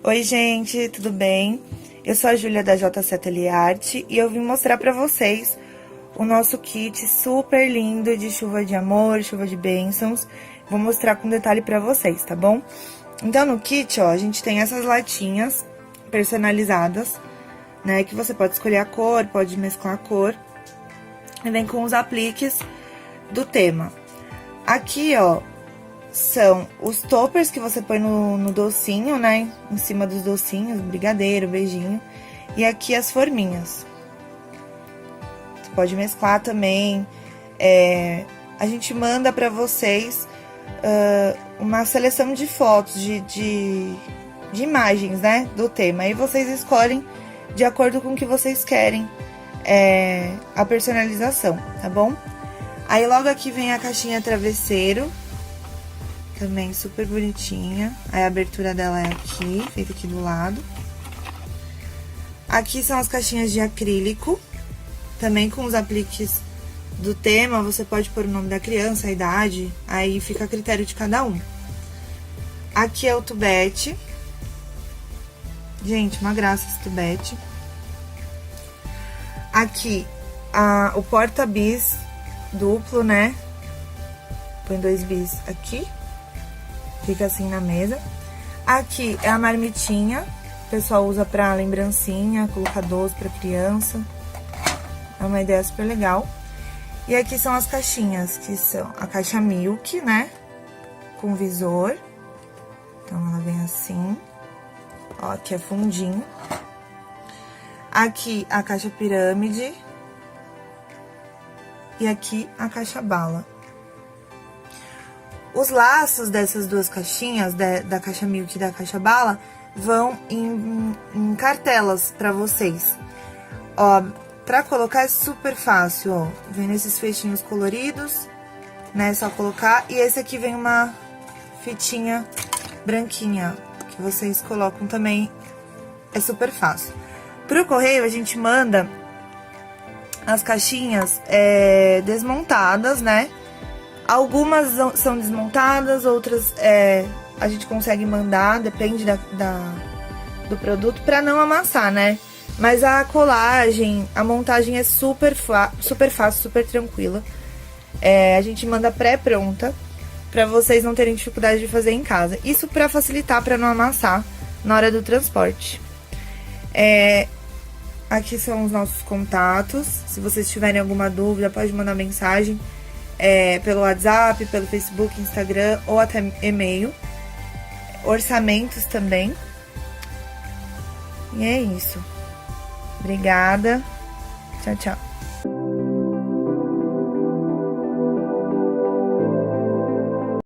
Oi, gente, tudo bem? Eu sou a Júlia da JC Ateliê Arte e eu vim mostrar pra vocês o nosso kit super lindo de chuva de amor, chuva de bênçãos. Vou mostrar com detalhe pra vocês, tá bom? Então, no kit, ó, a gente tem essas latinhas personalizadas, né? Que você pode escolher a cor, pode mesclar a cor. E vem com os apliques do tema. Aqui, ó, são os toppers que você põe no docinho, né? Em cima dos docinhos, brigadeiro, beijinho. E aqui as forminhas. Você pode mesclar também. A gente manda pra vocês uma seleção de fotos, de imagens, né? Do tema. Aí vocês escolhem de acordo com o que vocês querem a personalização, tá bom? Aí logo aqui vem a caixinha travesseiro. Também super bonitinha. Aí a abertura dela é aqui, feita aqui do lado. Aqui são as caixinhas de acrílico. Também com os apliques do tema, você pode pôr o nome da criança, a idade, aí fica a critério de cada um. Aqui é o tubete. Gente, uma graça esse tubete. Aqui, o porta-bis duplo, né? Põe 2 bis aqui. Fica assim na mesa. Aqui é a marmitinha. O pessoal usa pra lembrancinha, colocar doce pra criança. É uma ideia super legal. E aqui são as caixinhas, que são a caixa Milk, né? Com visor. Então, ela vem assim. Ó, aqui é fundinho. Aqui a caixa pirâmide. E aqui a caixa bala. Os laços dessas duas caixinhas, da caixa Milk e da caixa bala, vão em cartelas pra vocês. Ó, pra colocar é super fácil, ó. Vem nesses fechinhos coloridos, né? É só colocar. E esse aqui vem uma fitinha branquinha, que vocês colocam também. É super fácil. Pro correio, a gente manda as caixinhas desmontadas, né? Algumas são desmontadas, outras a gente consegue mandar, depende do produto, pra não amassar, né? Mas a colagem, a montagem é super fácil, super tranquila. A gente manda pré-pronta, pra vocês não terem dificuldade de fazer em casa. Isso pra facilitar, pra não amassar na hora do transporte. Aqui são os nossos contatos. Se vocês tiverem alguma dúvida, pode mandar mensagem. Pelo WhatsApp, pelo Facebook, Instagram ou até e-mail. Orçamentos também. E é isso. Obrigada. Tchau, tchau.